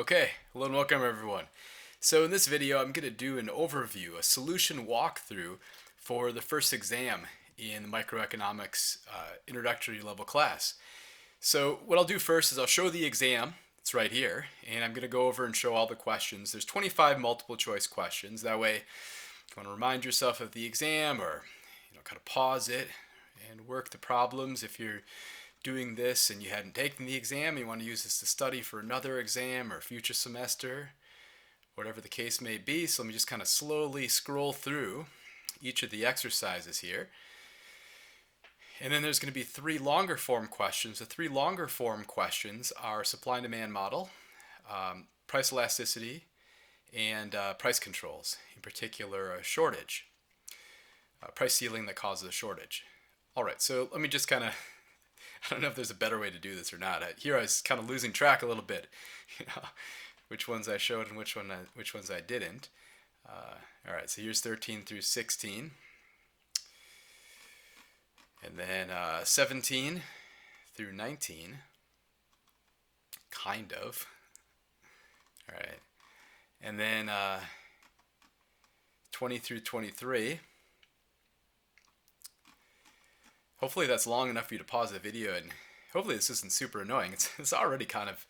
Okay, hello and welcome everyone. So in this video I'm going to do an overview, a solution walkthrough for the first exam in the Microeconomics Introductory level class. So what I'll do first is I'll show the exam, it's right here, and I'm going to go over and show all the questions. There's 25 multiple choice questions. That way if you want to remind yourself of the exam or kind of pause it and work the problems. If you're doing this and you hadn't taken the exam, you want to use this to study for another exam or future semester, whatever the case may be. So let me just kind of slowly scroll through each of the exercises here. And then there's going to be three longer form questions. The three longer form questions are supply and demand model, price elasticity, and price controls, in particular a shortage, price ceiling that causes a shortage. All right, so let me just kind of I don't know if there's a better way to do this or not. Here I was kind of losing track a little bit, which ones I showed and which ones I didn't. All right, so here's 13 through 16, and then 17 through 19, kind of. All right, and then 20 through 23. Hopefully that's long enough for you to pause the video, and hopefully this isn't super annoying. It's already kind of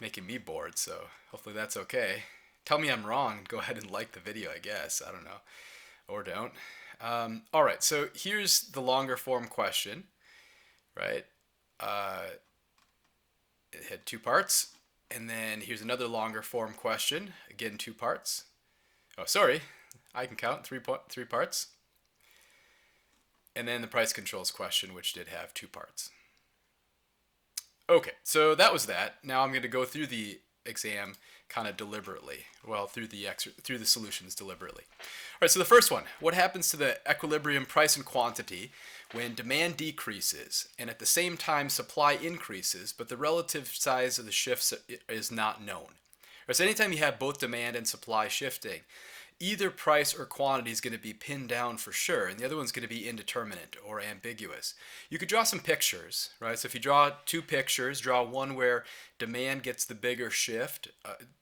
making me bored, so hopefully that's okay. Tell me I'm wrong and go ahead and like the video, I guess. I don't know. Or don't. All right, so here's the longer form question, right? It had two parts. And then here's another longer form question. Again, two parts. Oh, sorry. I can count three parts. And then the price controls question, which did have two parts. Okay, so that was that. Now I'm going to go through the exam kind of deliberately. Well, through the solutions deliberately. All right, so the first one, what happens to the equilibrium price and quantity when demand decreases and at the same time supply increases, but the relative size of the shifts is not known? All right, so anytime you have both demand and supply shifting, either price or quantity is going to be pinned down for sure, and the other one's going to be indeterminate or ambiguous. You could draw some pictures, right? So if you draw two pictures, draw one where demand gets the bigger shift,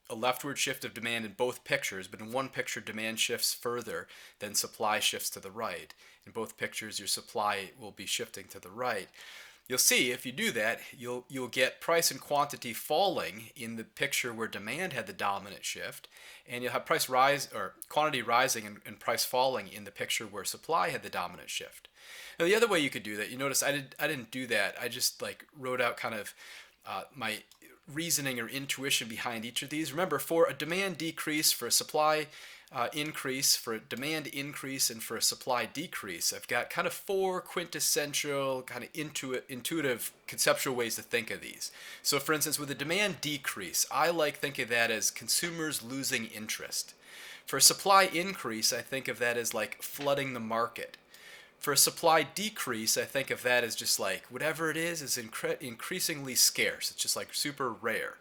a leftward shift of demand in both pictures, but in one picture demand shifts further than supply shifts to the right. In both pictures your supply will be shifting to the right. You'll see if you do that, you'll get price and quantity falling in the picture where demand had the dominant shift, and you'll have price rise or quantity rising and price falling in the picture where supply had the dominant shift. Now the other way you could do that, you notice I didn't do that. I just wrote out kind of my reasoning or intuition behind each of these. Remember, for a demand decrease, for a supply increase, for a demand increase, and for a supply decrease, I've got kind of four quintessential kind of intuitive conceptual ways to think of these. So for instance, with a demand decrease, I think of that as consumers losing interest. For a supply increase, I think of that as like flooding the market. For a supply decrease, I think of that as just like whatever it is increasingly scarce. It's just like super rare.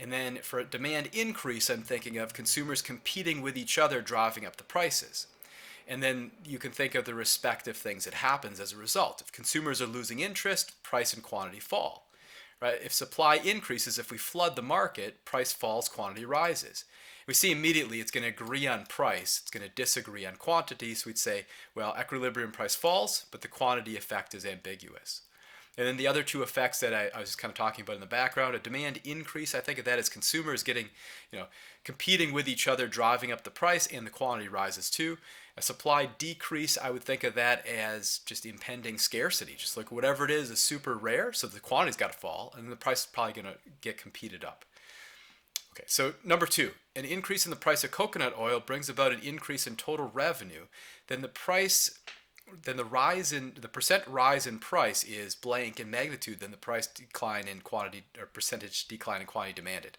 And then for a demand increase, I'm thinking of consumers competing with each other, driving up the prices. And then you can think of the respective things that happens as a result. If consumers are losing interest, price and quantity fall. Right? If supply increases, if we flood the market, price falls, quantity rises. We see immediately it's going to agree on price, it's going to disagree on quantity, so we'd say, well, equilibrium price falls, but the quantity effect is ambiguous. And then the other two effects that I was just kind of talking about in the background, a demand increase, I think of that as consumers getting, competing with each other, driving up the price, and the quantity rises too. A supply decrease, I would think of that as just impending scarcity. Just like whatever it is super rare, so the quantity's got to fall, and the price is probably going to get competed up. Okay, so number two, an increase in the price of coconut oil brings about an increase in total revenue. Then the percent rise in price is blank in magnitude than the price decline in quantity or percentage decline in quantity demanded.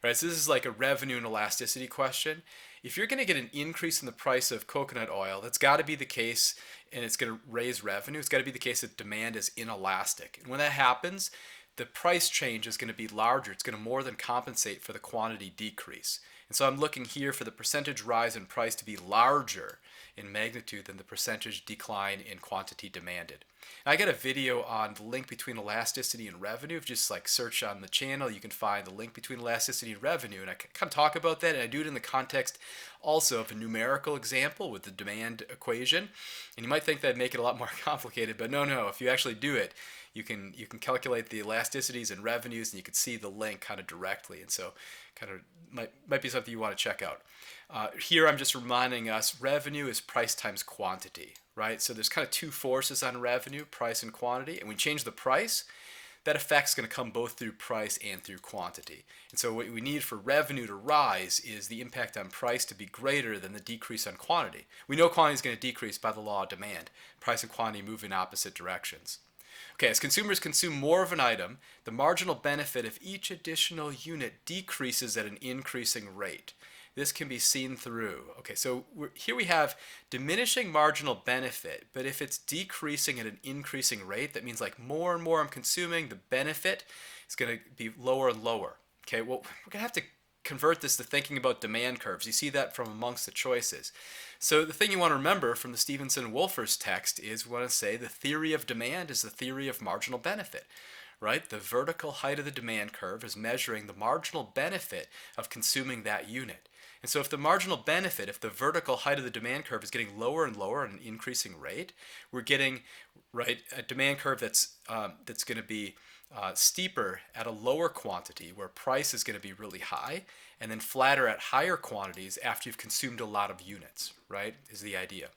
Right, so this is like a revenue and elasticity question. If you're going to get an increase in the price of coconut oil, that's got to be the case, and it's going to raise revenue. It's got to be the case that demand is inelastic. And when that happens, the price change is going to be larger. It's going to more than compensate for the quantity decrease. And so I'm looking here for the percentage rise in price to be larger in magnitude than the percentage decline in quantity demanded. And I got a video on the link between elasticity and revenue. If you just like search on the channel, you can find the link between elasticity and revenue. And I kind of talk about that, and I do it in the context also of a numerical example with the demand equation. And you might think that'd make it a lot more complicated, but no. If you actually do it, you can calculate the elasticities and revenues, and you can see the link kind of directly. And so kind of might be something you want to check out. Here I'm just reminding us revenue is price times quantity, right? So there's kind of two forces on revenue, price and quantity. And when we change the price, that effect's going to come both through price and through quantity. And so what we need for revenue to rise is the impact on price to be greater than the decrease on quantity. We know quantity is going to decrease by the law of demand. Price and quantity move in opposite directions. Okay, as consumers consume more of an item, the marginal benefit of each additional unit decreases at an increasing rate. This can be seen through. Okay, so here we have diminishing marginal benefit, but if it's decreasing at an increasing rate, that means like more and more I'm consuming, the benefit is going to be lower and lower. Okay, well, we're going to have to convert this to thinking about demand curves. You see that from amongst the choices. So the thing you want to remember from the Stevenson-Wolfers text is we want to say the theory of demand is the theory of marginal benefit. Right? The vertical height of the demand curve is measuring the marginal benefit of consuming that unit. And so if the marginal benefit, if the vertical height of the demand curve is getting lower and lower at an increasing rate, we're getting a demand curve that's going to be steeper at a lower quantity where price is going to be really high, and then flatter at higher quantities after you've consumed a lot of units, right, is the idea.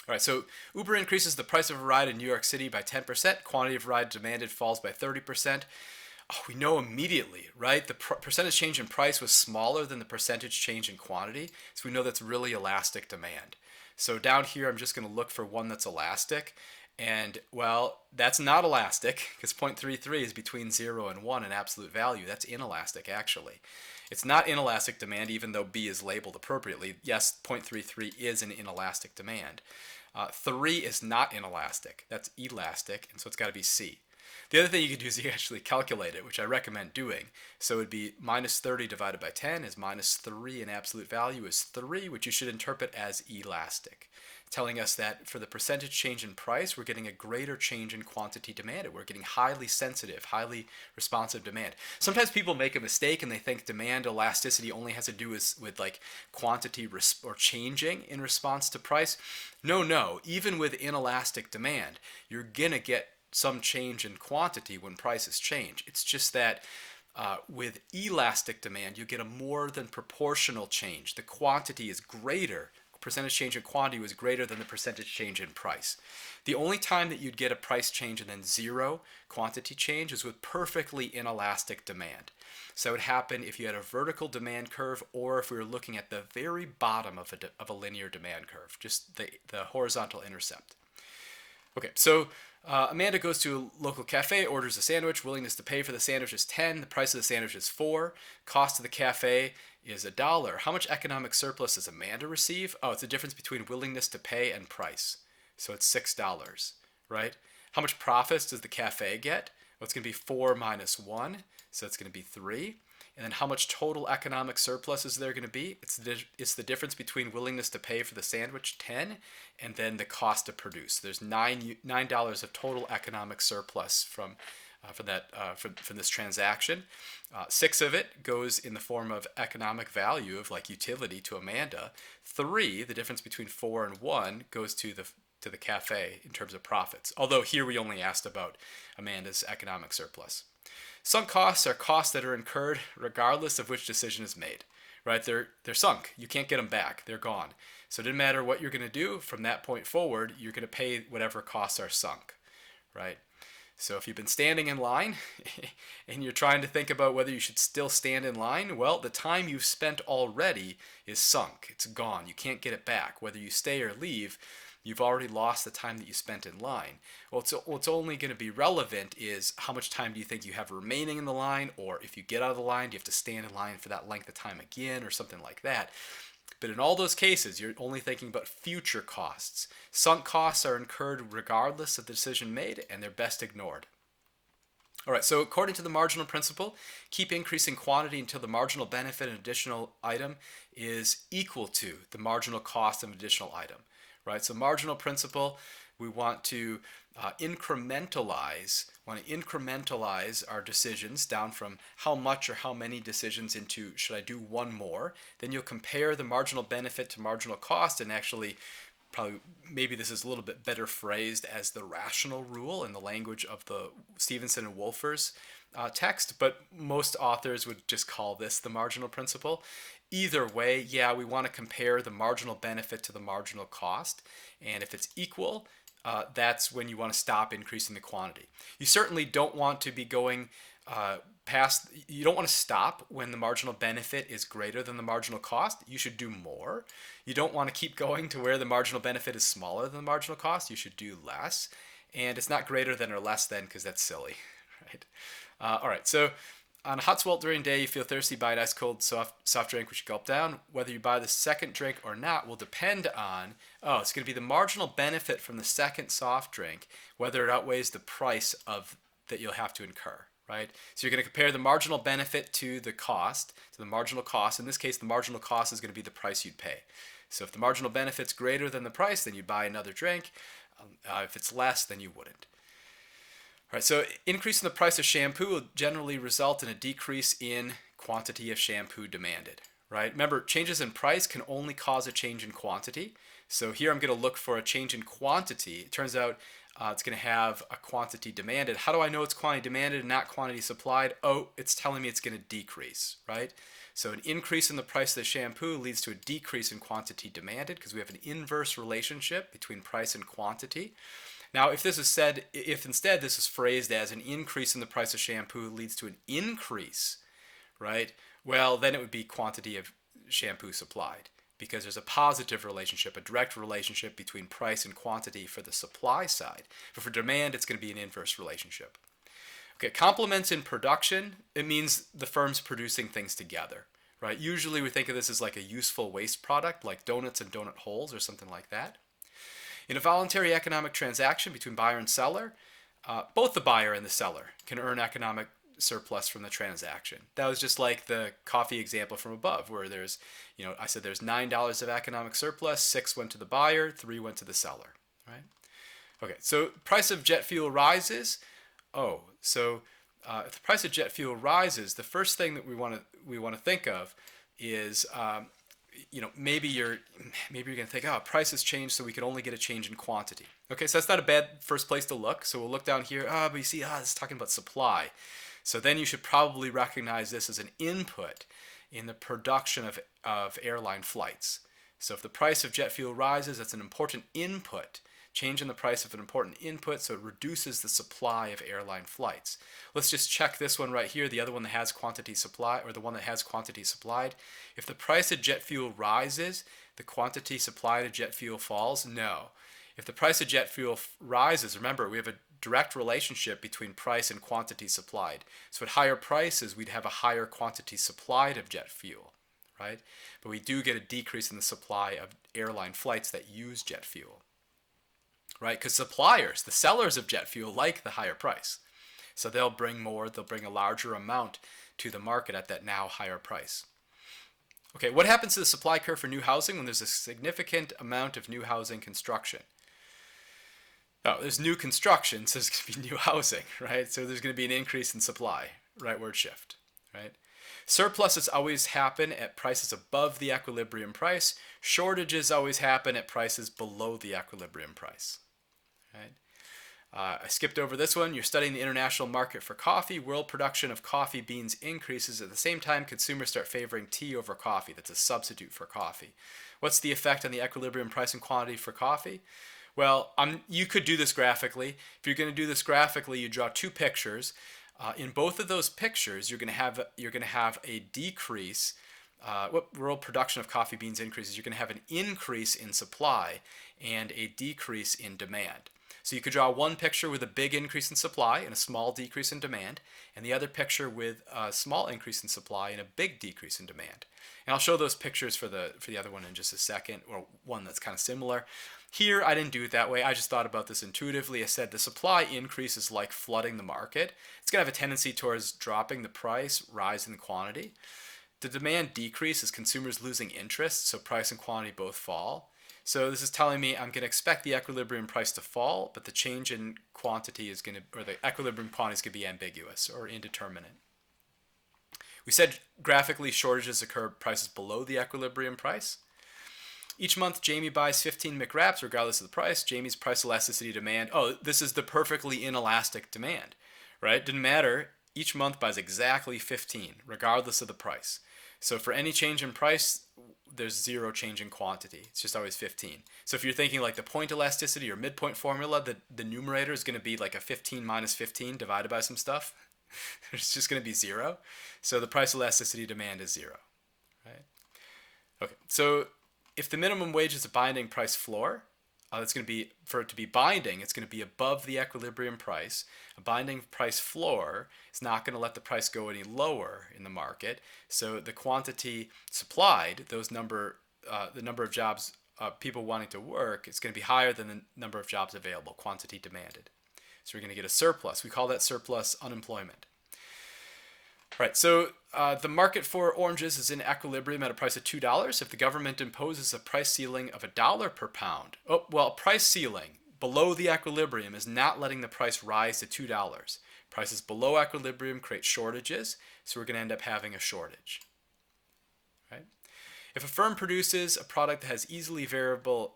All right, so Uber increases the price of a ride in New York City by 10%. Quantity of ride demanded falls by 30%. Oh, we know immediately, right? The percentage change in price was smaller than the percentage change in quantity. So we know that's really elastic demand. So down here, I'm just going to look for one that's elastic. And, well, that's not elastic because 0.33 is between 0 and 1 in absolute value. That's inelastic, actually. It's not inelastic demand, even though B is labeled appropriately. Yes, 0.33 is an inelastic demand. 3 is not inelastic. That's elastic, and so it's got to be C. The other thing you could do is you can actually calculate it, which I recommend doing. So it would be minus 30 divided by 10 is minus 3 in absolute value is 3, which you should interpret as elastic, telling us that for the percentage change in price, we're getting a greater change in quantity demanded. We're getting highly sensitive, highly responsive demand. Sometimes people make a mistake and they think demand elasticity only has to do with like quantity or changing in response to price. No. Even with inelastic demand, you're going to get some change in quantity when prices change. It's just that with elastic demand, you get a more than proportional change. The quantity is greater. Percentage change in quantity was greater than the percentage change in price. The only time that you'd get a price change and then zero quantity change is with perfectly inelastic demand. So it would happen if you had a vertical demand curve or if we were looking at the very bottom of a linear demand curve, just the horizontal intercept. Okay, so Amanda goes to a local cafe, orders a sandwich. Willingness to pay for the sandwich is 10. The price of the sandwich is 4. Cost of the cafe is $1. How much economic surplus does Amanda receive? Oh, it's the difference between willingness to pay and price. So it's $6, right? How much profits does the cafe get? Well, it's going to be 4 minus 1, so it's going to be 3. And then how much total economic surplus is there going to be? It's the difference between willingness to pay for the sandwich, 10, and then the cost to produce. There's $9 of total economic surplus from this transaction. 6 of it goes in the form of economic value of like utility to Amanda. 3, the difference between 4 and 1, goes to the cafe in terms of profits. Although here we only asked about Amanda's economic surplus. Sunk costs are costs that are incurred regardless of which decision is made, right? They're sunk. You can't get them back. They're gone. So it doesn't matter what you're going to do from that point forward, you're going to pay whatever costs are sunk, right? So if you've been standing in line and you're trying to think about whether you should still stand in line, well, the time you've spent already is sunk. It's gone. You can't get it back. Whether you stay or leave, you've already lost the time that you spent in line. Well, what's only going to be relevant is how much time do you think you have remaining in the line, or if you get out of the line, do you have to stand in line for that length of time again, or something like that. But in all those cases, you're only thinking about future costs. Sunk costs are incurred regardless of the decision made, and they're best ignored. All right, so according to the marginal principle, keep increasing quantity until the marginal benefit of an additional item is equal to the marginal cost of an additional item, right? So marginal principle, we want to incrementalize our decisions down from how much or how many decisions into should I do one more. Then you'll compare the marginal benefit to marginal cost, and actually probably maybe this is a little bit better phrased as the rational rule in the language of the Stevenson and Wolfer's text, but most authors would just call this the marginal principle. Either way, yeah, we want to compare the marginal benefit to the marginal cost, and if it's equal, that's when you want to stop increasing the quantity. You certainly don't want to be going you don't want to stop when the marginal benefit is greater than the marginal cost. You should do more. You don't want to keep going to where the marginal benefit is smaller than the marginal cost. You should do less. And it's not greater than or less than, because that's silly, right? All right, so on a hot sweltering day, you feel thirsty, buy an ice cold soft drink, which you gulp down. Whether you buy the second drink or not will depend on, it's going to be the marginal benefit from the second soft drink, whether it outweighs the price that you'll have to incur. Right? So you're going to compare the marginal benefit to the cost, to the marginal cost. In this case, the marginal cost is going to be the price you'd pay. So if the marginal benefit's greater than the price, then you'd buy another drink. If it's less, then you wouldn't. All right, so increasing the price of shampoo will generally result in a decrease in quantity of shampoo demanded. Right? Remember, changes in price can only cause a change in quantity. So here I'm going to look for a change in quantity. It turns out it's going to have a quantity demanded. How do I know it's quantity demanded and not quantity supplied? Oh, it's telling me it's going to decrease, right? So an increase in the price of the shampoo leads to a decrease in quantity demanded, because we have an inverse relationship between price and quantity. Now, if instead this is phrased as an increase in the price of shampoo leads to an increase, right? Well, then it would be quantity of shampoo supplied, because there's a positive relationship, a direct relationship between price and quantity for the supply side. But for demand, it's going to be an inverse relationship. Okay, complements in production, it means the firm's producing things together, right? Usually we think of this as like a useful waste product, like donuts and donut holes or something like that. In a voluntary economic transaction between buyer and seller, both the buyer and the seller can earn economic surplus from the transaction. That was just like the coffee example from above, where I said there's $9 of economic surplus, 6 went to the buyer, 3 went to the seller, right? Okay, so price of jet fuel rises. If the price of jet fuel rises, the first thing that we want to think of is maybe you're going to think, price has changed, so we could only get a change in quantity. Okay, so that's not a bad first place to look. So we'll look down here. But you see, this is talking about supply. So then you should probably recognize this as an input in the production of airline flights. So if the price of jet fuel rises, that's an important input. Change in the price of an important input, so it reduces the supply of airline flights. Let's just check this one right here, the other one that has quantity supply, or the one that has quantity supplied. If the price of jet fuel rises, the quantity supplied of jet fuel falls? No. If the price of jet fuel rises, remember, we have a direct relationship between price and quantity supplied. So at higher prices, we'd have a higher quantity supplied of jet fuel, right? But we do get a decrease in the supply of airline flights that use jet fuel, right? Because suppliers, the sellers of jet fuel, like the higher price. So they'll bring a larger amount to the market at that now higher price. Okay, what happens to the supply curve for new housing when there's a significant amount of new housing construction? There's new construction, so there's going to be new housing, right? So there's going to be an increase in supply, rightward shift, right? Surpluses always happen at prices above the equilibrium price. Shortages always happen at prices below the equilibrium price, right? I skipped over this one. You're studying the international market for coffee. World production of coffee beans increases. At the same time, consumers start favoring tea over coffee. That's a substitute for coffee. What's the effect on the equilibrium price and quantity for coffee? Well, you could do this graphically. If you're going to do this graphically, you draw two pictures. In both of those pictures, you're going to have a decrease. World production of coffee beans increases. You're going to have an increase in supply and a decrease in demand. So you could draw one picture with a big increase in supply and a small decrease in demand, and the other picture with a small increase in supply and a big decrease in demand. And I'll show those pictures for the other one in just a second, or one that's kind of similar. Here, I didn't do it that way. I just thought about this intuitively. I said the supply increase is like flooding the market. It's going to have a tendency towards dropping the price, rising the quantity. The demand decrease is consumers losing interest, so price and quantity both fall. So this is telling me I'm going to expect the equilibrium price to fall, but the change in quantity is going to, or the equilibrium quantity is going to be ambiguous or indeterminate. We said graphically shortages occur at prices below the equilibrium price. Each month, Jamie buys 15 McWraps regardless of the price. Jamie's price elasticity demand. Oh, this is the perfectly inelastic demand, right? Didn't matter. Each month buys exactly 15 regardless of the price. So for any change in price, there's zero change in quantity. It's just always 15. So if you're thinking like the point elasticity or midpoint formula, the numerator is going to be like a 15 minus 15 divided by some stuff. It's just going to be zero. So the price elasticity demand is zero, right? Okay, so if the minimum wage is a binding price floor, that's going to be, for it to be binding, it's going to be above the equilibrium price. A binding price floor is not going to let the price go any lower in the market. So the quantity supplied, the number of jobs, people wanting to work, it's going to be higher than the number of jobs available, quantity demanded. So we're going to get a surplus. We call that surplus unemployment. Right, so the market for oranges is in equilibrium at a price of $2. If the government imposes a price ceiling of $1 per pound, oh, well, price ceiling below the equilibrium is not letting the price rise to $2. Prices below equilibrium create shortages, so we're going to end up having a shortage. Right? If a firm produces a product that has easily available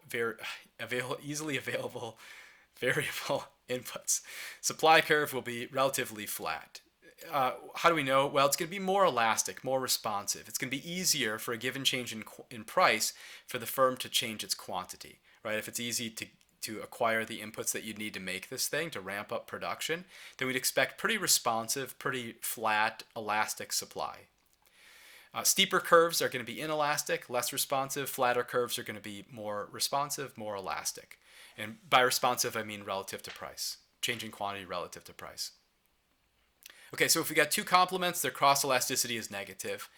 variable inputs, supply curve will be relatively flat. How do we know? Well, it's going to be more elastic, more responsive. It's going to be easier for a given change in price for the firm to change its quantity, right? If it's easy to acquire the inputs that you need to make this thing, to ramp up production, then we'd expect pretty responsive, pretty flat, elastic supply. Steeper curves are going to be inelastic, less responsive. Flatter curves are going to be more responsive, more elastic. And by responsive, I mean relative to price, changing quantity relative to price. Okay, so if we got two complements, their cross elasticity is negative.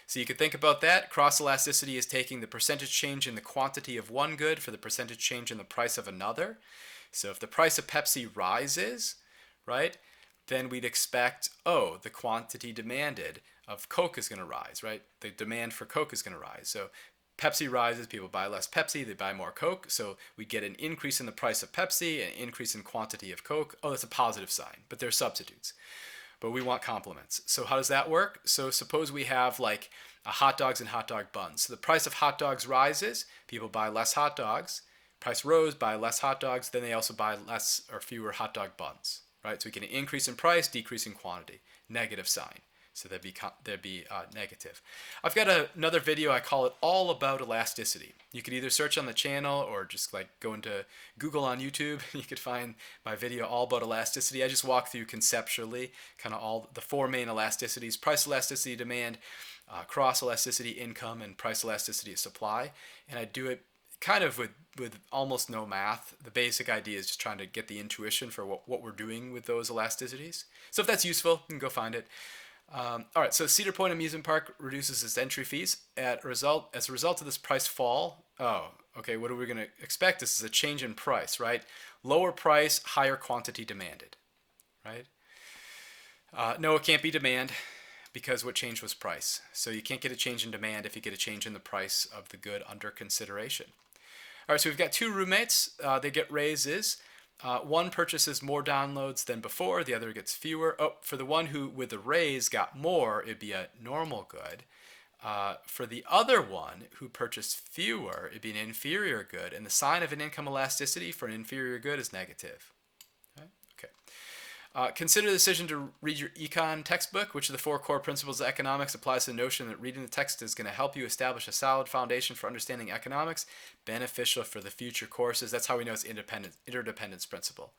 So you could think about that. Cross elasticity is taking the percentage change in the quantity of one good for the percentage change in the price of another. So if the price of Pepsi rises, right, then we'd expect, oh, the quantity demanded of Coke is going to rise, right? The demand for Coke is going to rise. So Pepsi rises, people buy less Pepsi, they buy more Coke. So we get an increase in the price of Pepsi, an increase in quantity of Coke. Oh, that's a positive sign, but they're substitutes. But we want complements. So how does that work? So suppose we have like hot dogs and hot dog buns. So the price of hot dogs rises, people buy less hot dogs. Price rose, buy less hot dogs, then they also buy less or fewer hot dog buns, right? So we get an increase in price, decrease in quantity, negative sign. So there'd be negative. I've got another video, I call it All About Elasticity. You could either search on the channel or just like go into Google on YouTube. You could find my video All About Elasticity. I just walk through conceptually kind of all the four main elasticities: price elasticity, demand, cross elasticity, income, and price elasticity of supply. And I do it kind of with almost no math. The basic idea is just trying to get the intuition for what we're doing with those elasticities. So if that's useful, you can go find it. All right, so Cedar Point Amusement Park reduces its entry fees as a result of this price fall. Oh, okay, what are we going to expect? This is a change in price, right? Lower price, higher quantity demanded, right? No, it can't be demand because what changed was price. So you can't get a change in demand if you get a change in the price of the good under consideration. All right, so we've got two roommates. They get raises. One purchases more downloads than before, the other gets fewer. Oh, for the one who with the raise got more, it'd be a normal good. For the other one who purchased fewer, it'd be an inferior good. And the sign of an income elasticity for an inferior good is negative. Okay. Consider the decision to read your Econ textbook. Which of the four core principles of economics applies to the notion that reading the text is going to help you establish a solid foundation for understanding economics, beneficial for the future courses? That's how we know it's interdependence principle,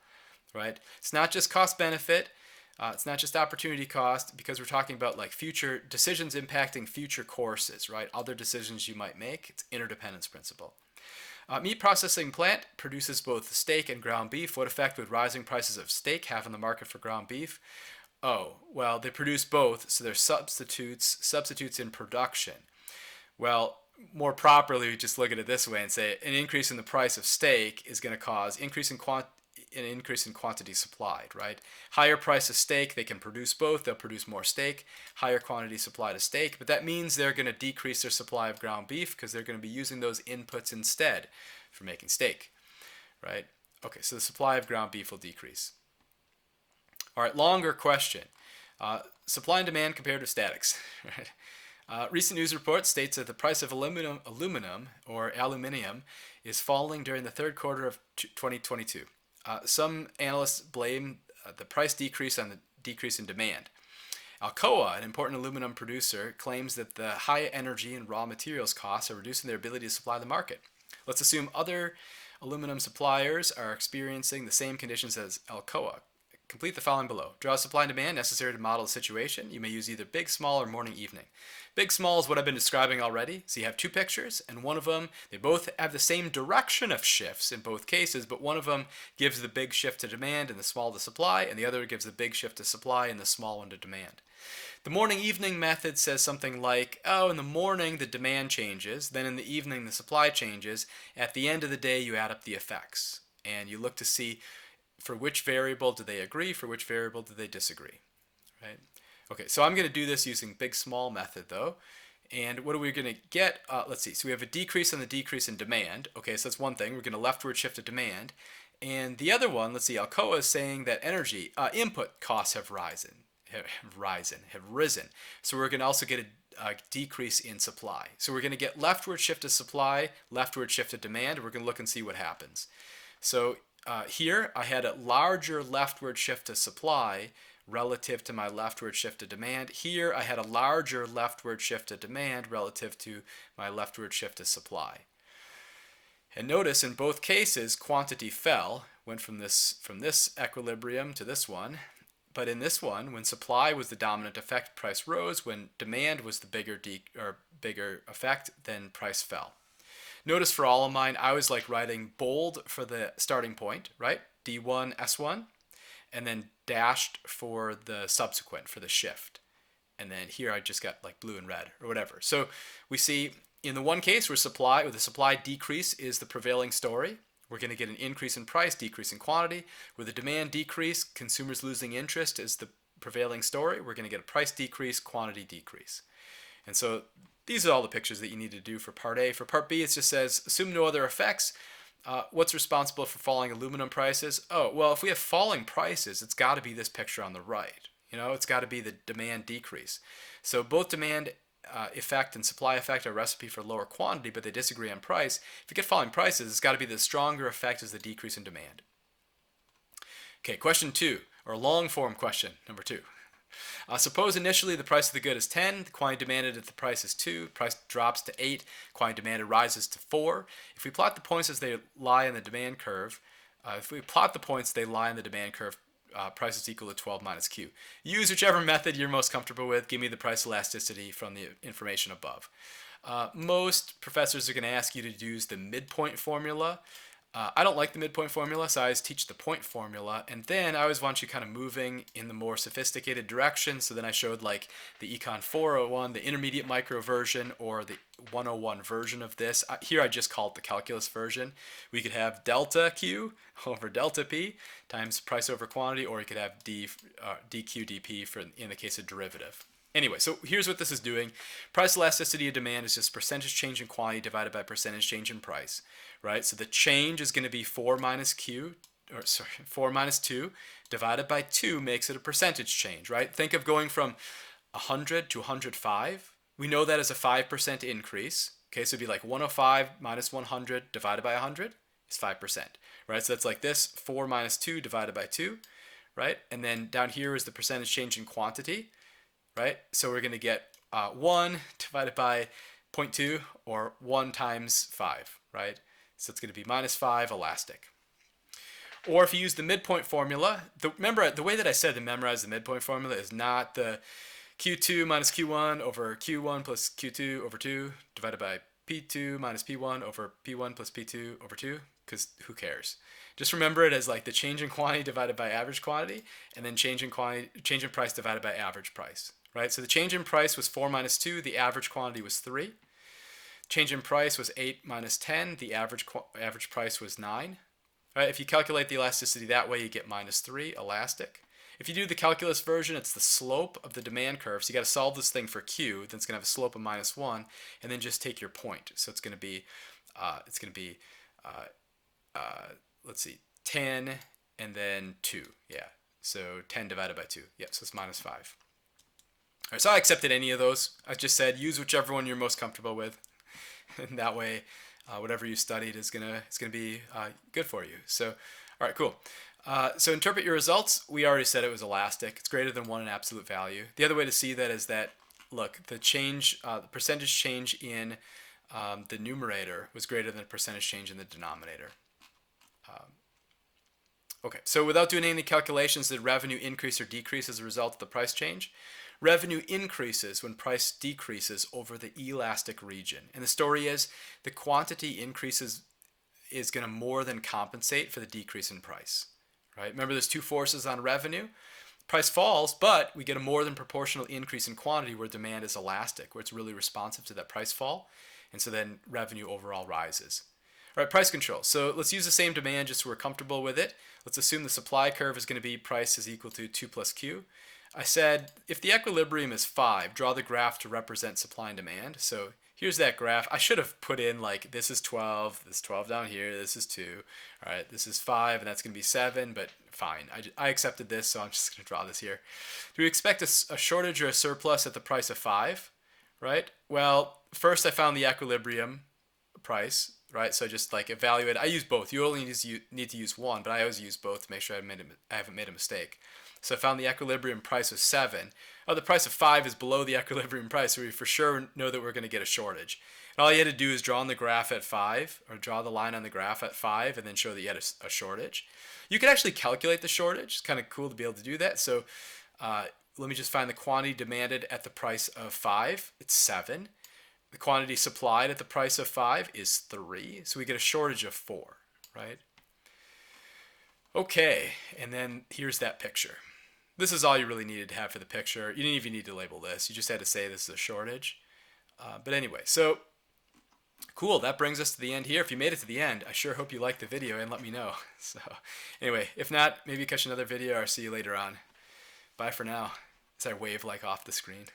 right? It's not just cost benefit. It's not just opportunity cost, because we're talking about like future decisions impacting future courses, right? Other decisions you might make. It's interdependence principle. Meat processing plant produces both steak and ground beef. What effect would rising prices of steak have on the market for ground beef? Oh, well, they produce both, so they're substitutes in production. Well, more properly, we just look at it this way and say an increase in the price of steak is going to cause an increase in quantity supplied, right? Higher price of steak, they can produce both. They'll produce more steak, higher quantity supplied of steak, but that means they're going to decrease their supply of ground beef because they're going to be using those inputs instead for making steak, right? Okay, so the supply of ground beef will decrease. All right, longer question. Supply and demand comparative statics, right? Recent news report states that the price of aluminium is falling during the third quarter of 2022. Some analysts blame the price decrease on the decrease in demand. Alcoa, an important aluminum producer, claims that the high energy and raw materials costs are reducing their ability to supply the market. Let's assume other aluminum suppliers are experiencing the same conditions as Alcoa. Complete the following below. Draw supply and demand necessary to model the situation. You may use either big, small, or morning, evening. Big, small is what I've been describing already. So you have two pictures, and one of them, they both have the same direction of shifts in both cases, but one of them gives the big shift to demand and the small to supply, and the other gives the big shift to supply and the small one to demand. The morning-evening method says something like, oh, in the morning the demand changes, then in the evening the supply changes. At the end of the day, you add up the effects, and you look to see for which variable do they agree, for which variable do they disagree, right? Okay, so I'm going to do this using big small method though. And what are we going to get? Let's see. So we have a decrease on the decrease in demand. Okay, so that's one thing. We're going to leftward shift to demand. And the other one, let's see, Alcoa is saying that energy input costs have risen. So we're going to also get a decrease in supply. So we're going to get leftward shift to supply, leftward shift to demand. We're going to look and see what happens. So here I had a larger leftward shift to supply relative to my leftward shift to demand. Here I had a larger leftward shift to demand relative to my leftward shift to supply. And notice in both cases quantity fell, went from this equilibrium to this one. But in this one, when supply was the dominant effect, price rose. When demand was the bigger effect, then price fell. Notice for all of mine, I was like writing bold for the starting point, right? D1, S1, and then dashed for the subsequent, for the shift. And then here I just got like blue and red or whatever. So we see in the one case where the supply decrease is the prevailing story, we're going to get an increase in price, decrease in quantity. Where the demand decrease, consumers losing interest is the prevailing story, we're going to get a price decrease, quantity decrease. And so these are all the pictures that you need to do for part A. For part B, it just says, assume no other effects. What's responsible for falling aluminum prices? Oh, well, if we have falling prices, it's got to be this picture on the right. It's got to be the demand decrease. So both demand effect and supply effect are a recipe for lower quantity, but they disagree on price. If you get falling prices, it's got to be the stronger effect is the decrease in demand. Okay, question 2, or long form question number 2. Suppose initially the price of the good is 10, the quantity demanded at the price is 2, price drops to 8, quantity demanded rises to 4. If we plot the points as they lie in the demand curve, price is equal to 12 minus Q. Use whichever method you're most comfortable with. Give me the price elasticity from the information above. Most professors are going to ask you to use the midpoint formula. I don't like the midpoint formula, so I always teach the point formula, and then I always want you kind of moving in the more sophisticated direction. So then I showed like the Econ 401, the intermediate micro version, or the 101 version of this. Here I just call it the calculus version. We could have delta Q over delta P times price over quantity, or you could have dQ dP for in the case of derivative. Anyway, so here's what this is doing. Price elasticity of demand is just percentage change in quantity divided by percentage change in price, right? So the change is going to be 4 minus 2 divided by 2 makes it a percentage change, right? Think of going from 100 to 105. We know that as a 5% increase. Okay, so it'd be like 105 minus 100 divided by 100 is 5%, right? So that's like this, 4 minus 2 divided by 2, right? And then down here is the percentage change in quantity. Right? So we're going to get 1 divided by 0.2, or 1 times 5, right? So it's going to be minus 5 elastic. Or if you use the midpoint formula, remember the way that I said to memorize the midpoint formula is not the Q2 minus Q1 over Q1 plus Q2 over 2 divided by P2 minus P1 over P1 plus P2 over 2, because who cares? Just remember it as like the change in quantity divided by average quantity, and then change in price divided by average price. Right? So the change in price was 4 minus 2. The average quantity was 3. Change in price was 8 minus 10. The average price was 9. Right? If you calculate the elasticity that way, you get minus 3, elastic. If you do the calculus version, it's the slope of the demand curve. So you got to solve this thing for Q. Then it's going to have a slope of minus 1, and then just take your point. So it's going to be, let's see, 10 and then 2. Yeah. So 10 divided by 2. Yeah. So it's minus 5. All right. So I accepted any of those. I just said use whichever one you're most comfortable with, and that way, whatever you studied is gonna be good for you. So, all right, cool. So interpret your results. We already said it was elastic. It's greater than 1 in absolute value. The other way to see that is that, look, the percentage change in the numerator was greater than the percentage change in the denominator. Okay, so without doing any calculations, did revenue increase or decrease as a result of the price change? Revenue increases when price decreases over the elastic region. And the story is the quantity increases is going to more than compensate for the decrease in price. Right? Remember, there's two forces on revenue. Price falls, but we get a more than proportional increase in quantity where demand is elastic, where it's really responsive to that price fall. And so then revenue overall rises. All right, price control. So let's use the same demand just so we're comfortable with it. Let's assume the supply curve is going to be price is equal to 2 plus Q. I said if the equilibrium is 5, draw the graph to represent supply and demand. So here's that graph. I should have put in like this is 12, this is 12 down here, this is 2. All right, this is 5, and that's going to be 7, but fine. I accepted this, so I'm just going to draw this here. Do we expect a shortage or a surplus at the price of 5? Right? Well, first I found the equilibrium price. Right, so just like evaluate. I use both. You only need to use one, but I always use both to make sure I haven't made a mistake. So I found the equilibrium price was 7. Oh, the price of 5 is below the equilibrium price, so we for sure know that we're going to get a shortage. And all you had to do is draw on the graph at 5, or draw the line on the graph at 5, and then show that you had a shortage. You can actually calculate the shortage. It's kind of cool to be able to do that. So let me just find the quantity demanded at the price of 5. It's 7. The quantity supplied at the price of 5 is 3. So we get a shortage of 4, right? Okay, and then here's that picture. This is all you really needed to have for the picture. You didn't even need to label this. You just had to say this is a shortage. But anyway, so cool. That brings us to the end here. If you made it to the end, I sure hope you liked the video and let me know. So anyway, if not, maybe catch another video or see you later on. Bye for now. As I wave like off the screen.